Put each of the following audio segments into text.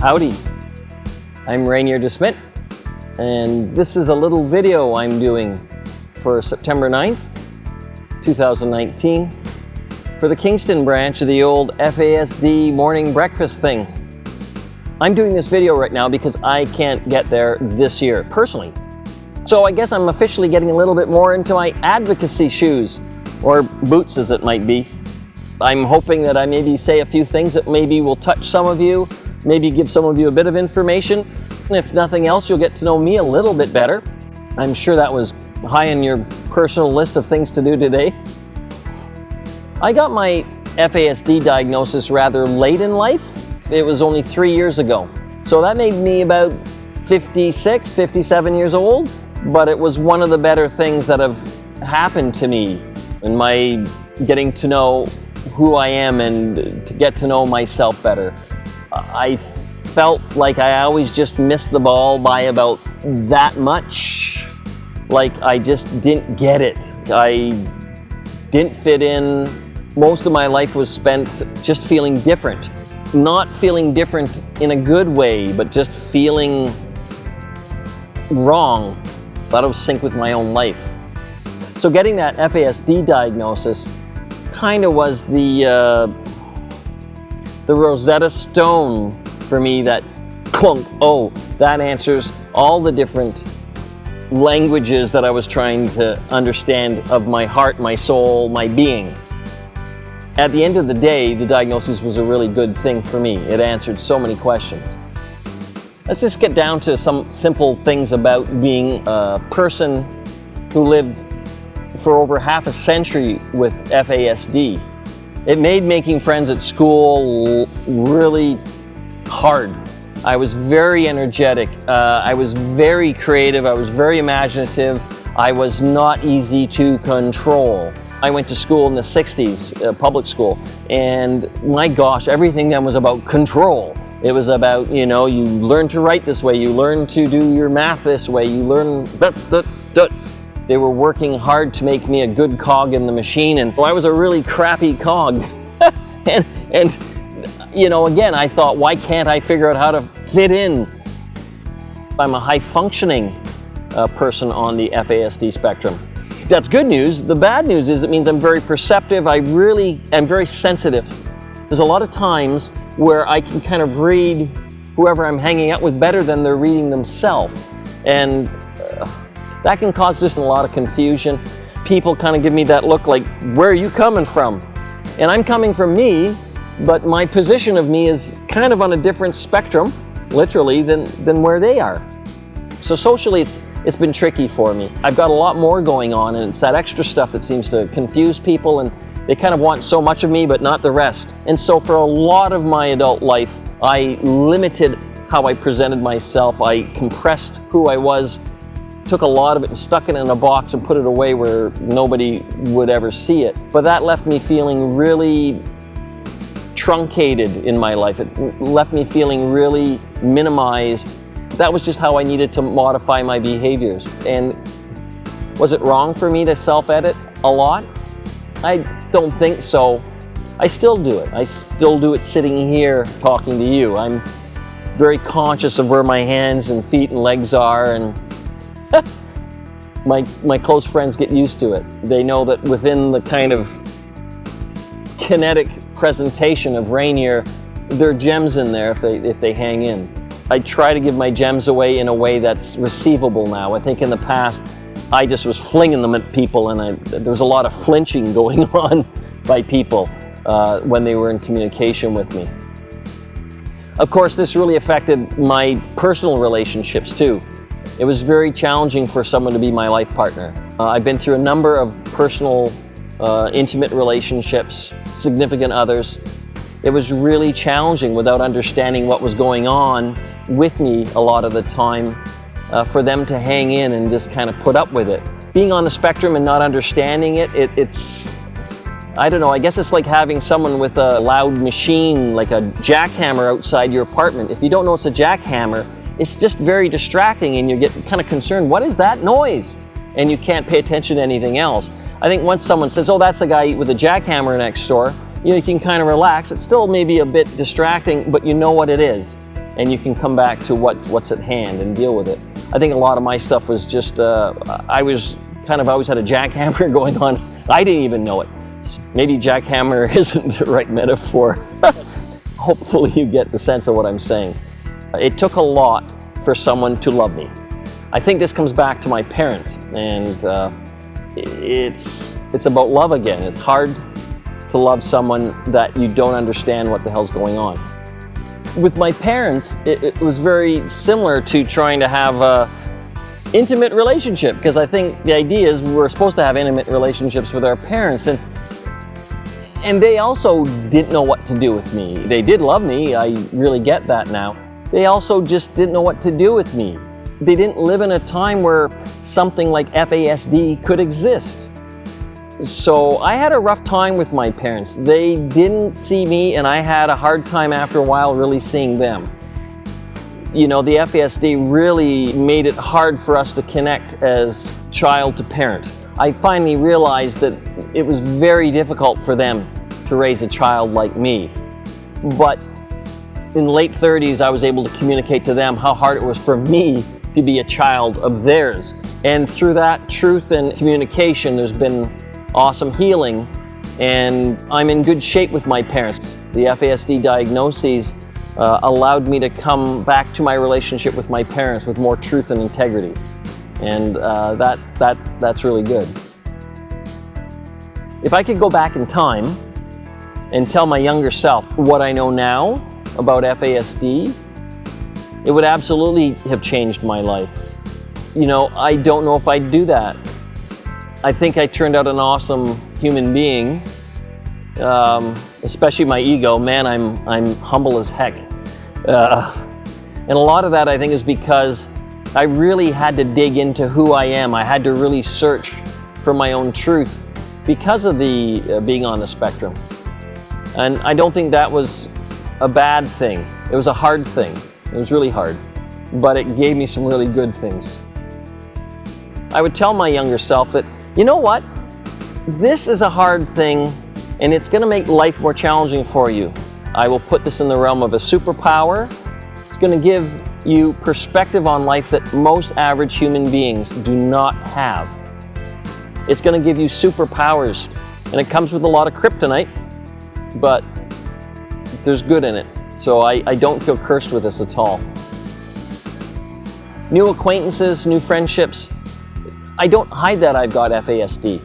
Howdy, I'm Reinier and this is a little video I'm doing for September 9th, 2019 for the Kingston branch of the old FASD morning breakfast thing. I'm doing this video right now because I can't get there this year, personally. So I guess I'm officially getting a little bit more into my advocacy shoes, or boots as it might be. I'm hoping that I maybe say a few things that maybe will touch some of you, maybe give some of you a bit of information. And if nothing else, you'll get to know me a little bit better. I'm sure that was high on your personal list of things to do today. I got my FASD diagnosis rather late in life. It was only 3 years ago. So that made me about 56, 57 years old. But it was one of the better things that have happened to me in my getting to know who I am and to get to know myself better. I felt like I always just missed the ball by about that much. Like I just didn't get it. I didn't fit in. Most of my life was spent just feeling different. Not feeling different in a good way, but just feeling wrong, out of sync with my own life. So getting that FASD diagnosis kind of was the Rosetta Stone for me that clunk, oh, that answers all the different languages that I was trying to understand of my heart, my soul, my being. At the end of the day, the diagnosis was a really good thing for me. It answered so many questions. Let's just get down to some simple things about being a person who lived for over half a century with FASD. It made making friends at school really hard. I was very energetic. I was very creative. I was very imaginative. I was not easy to control. I went to school in the 60s, public school, and my gosh, everything then was about control. It was about, you know, you learn to write this way, you learn to do your math this way, you learn They were working hard to make me a good cog in the machine, and I was a really crappy cog. and you know, again, I thought, why can't I figure out how to fit in? I'm a high-functioning person on the FASD spectrum. That's good news. The bad news is it means I'm very perceptive. I really am very sensitive. There's a lot of times where I can kind of read whoever I'm hanging out with better than they're reading themselves. And that can cause just a lot of confusion. People kind of give me that look like, where are you coming from? And I'm coming from me, but my position of me is kind of on a different spectrum, literally, than where they are. So socially, it's been tricky for me. I've got a lot more going on, and it's that extra stuff that seems to confuse people, and they kind of want so much of me, but not the rest. And so for a lot of my adult life, I limited how I presented myself. I compressed who I was, took a lot of it and stuck it in a box and put it away where nobody would ever see it. But that left me feeling really truncated in my life. It left me feeling really minimized. That was just how I needed to modify my behaviors. And was it wrong for me to self-edit a lot? I don't think so. I still do it. I still do it sitting here talking to you. I'm very conscious of where my hands and feet and legs are, and my close friends get used to it. They know that within the kind of kinetic presentation of Reinier, there are gems in there if they hang in. I try to give my gems away in a way that's receivable now. I think in the past, I just was flinging them at people, and there was a lot of flinching going on by people when they were in communication with me. Of course, this really affected my personal relationships too. It was very challenging for someone to be my life partner. I've been through a number of personal, intimate relationships, significant others. It was really challenging without understanding what was going on with me a lot of the time, for them to hang in and just kind of put up with it. Being on the spectrum and not understanding it's, I don't know, I guess it's like having someone with a loud machine, like a jackhammer outside your apartment. If you don't know it's a jackhammer, it's just very distracting and you get kind of concerned, what is that noise? And you can't pay attention to anything else. I think once someone says, oh, that's a guy with a jackhammer next door, you can kind of relax. It's still maybe a bit distracting, but you know what it is. and you can come back to what's at hand and deal with it. I think a lot of my stuff was just, I was kind of always had a jackhammer going on. I didn't even know it. Maybe jackhammer isn't the right metaphor. Hopefully you get the sense of what I'm saying. It took a lot for someone to love me. I think this comes back to my parents, and it's about love again. It's hard to love someone that you don't understand what the hell's going on. With my parents, it was very similar to trying to have a intimate relationship, because I think the idea is we're supposed to have intimate relationships with our parents, and they also didn't know what to do with me. They did love me, I really get that now. They also just didn't know what to do with me. They didn't live in a time where something like FASD could exist. So I had a rough time with my parents. They didn't see me, and I had a hard time after a while really seeing them. You know, the FASD really made it hard for us to connect as child to parent. I finally realized that it was very difficult for them to raise a child like me. But in the late 30s, I was able to communicate to them how hard it was for me to be a child of theirs. And through that truth and communication, there's been awesome healing, and I'm in good shape with my parents. The FASD Diagnoses allowed me to come back to my relationship with my parents with more truth and integrity, and that's really good. If I could go back in time and tell my younger self what I know now about FASD, it would absolutely have changed my life. You know, I don't know if I'd do that. I think I turned out an awesome human being, especially my ego. Man, I'm humble as heck. And a lot of that, I think, is because I really had to dig into who I am. I had to really search for my own truth because of the being on the spectrum. And I don't think that was a bad thing. It was a hard thing. It was really hard, but it gave me some really good things. I would tell my younger self that, you know what? This is a hard thing, and it's going to make life more challenging for you. I will put this in the realm of a superpower. It's going to give you perspective on life that most average human beings do not have. It's going to give you superpowers, and it comes with a lot of kryptonite, but there's good in it. So I don't feel cursed with this at all. New acquaintances, new friendships. I don't hide that I've got FASD.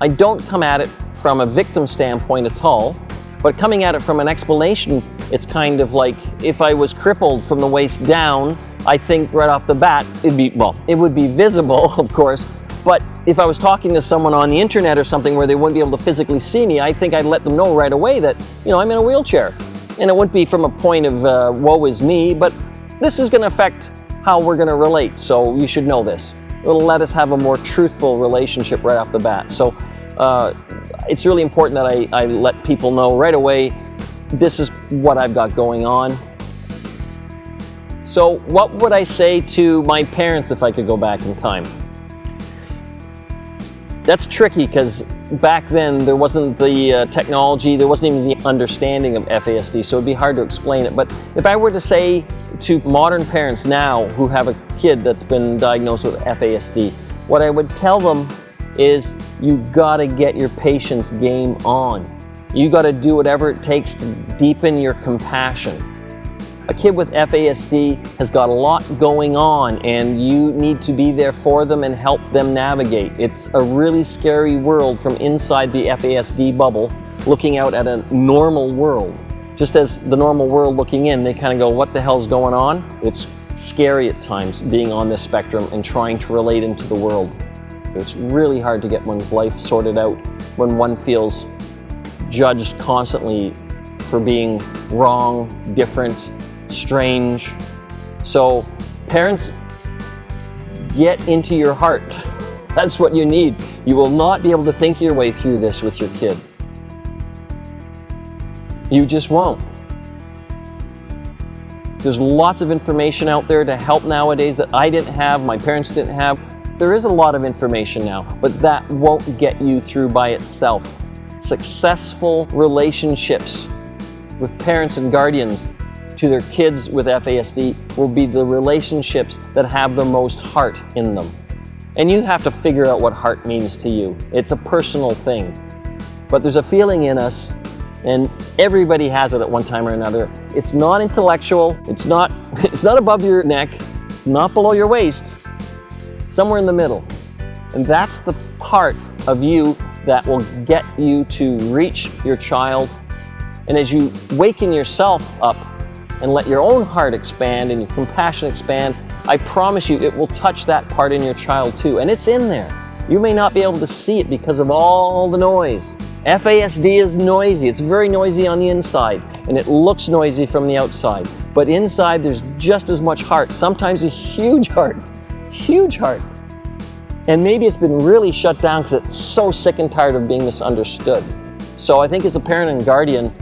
I don't come at it from a victim standpoint at all, but coming at it from an explanation, it's kind of like if I was crippled from the waist down, I think right off the bat, it would be visible, of course, but if I was talking to someone on the internet or something where they wouldn't be able to physically see me, I think I'd let them know right away that, you know, I'm in a wheelchair. And it wouldn't be from a point of woe is me, but this is going to affect how we're going to relate, so you should know this. It'll let us have a more truthful relationship right off the bat. So it's really important that I let people know right away, this is what I've got going on. So what would I say to my parents if I could go back in time? That's tricky, because back then there wasn't the technology, there wasn't even the understanding of FASD, so it'd be hard to explain it. But if I were to say to modern parents now who have a kid that's been diagnosed with FASD, what I would tell them is, you gotta get your patience game on. You gotta do whatever it takes to deepen your compassion. A kid with FASD has got a lot going on, and you need to be there for them and help them navigate. It's a really scary world from inside the FASD bubble, looking out at a normal world. Just as the normal world looking in, they kind of go, what the hell's going on? It's scary at times being on this spectrum and trying to relate into the world. It's really hard to get one's life sorted out when one feels judged constantly for being wrong, different, strange. So parents, get into your heart. That's what you need. You will not be able to think your way through this with your kid. You just won't. There's lots of information out there to help nowadays that I didn't have, my parents didn't have. There is a lot of information now, but that won't get you through by itself. Successful relationships with parents and guardians to their kids with FASD will be the relationships that have the most heart in them. And you have to figure out what heart means to you. It's a personal thing. But there's a feeling in us, and everybody has it at one time or another. It's not intellectual, it's not above your neck, it's not below your waist, somewhere in the middle. And that's the part of you that will get you to reach your child. And as you waken yourself up and let your own heart expand and your compassion expand, I promise you it will touch that part in your child too. And it's in there. You may not be able to see it because of all the noise. FASD is noisy. It's very noisy on the inside, and it looks noisy from the outside. But inside there's just as much heart, sometimes a huge heart, huge heart. And maybe it's been really shut down because it's so sick and tired of being misunderstood. So I think as a parent and guardian,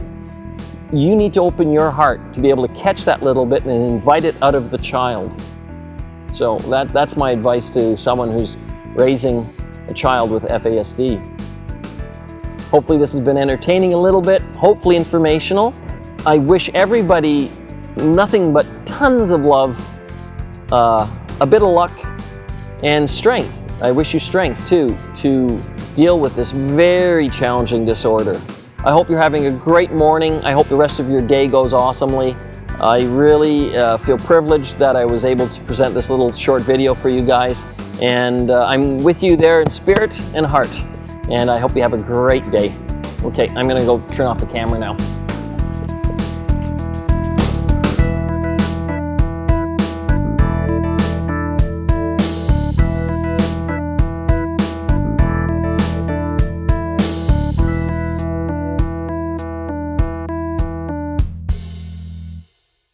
you need to open your heart to be able to catch that little bit and invite it out of the child. So that's my advice to someone who's raising a child with FASD. Hopefully this has been entertaining a little bit, hopefully informational. I wish everybody nothing but tons of love, a bit of luck, and strength. I wish you strength too to deal with this very challenging disorder. I hope you're having a great morning. I hope the rest of your day goes awesomely. I really feel privileged that I was able to present this little short video for you guys. And I'm with you there in spirit and heart. And I hope you have a great day. Okay, I'm gonna go turn off the camera now.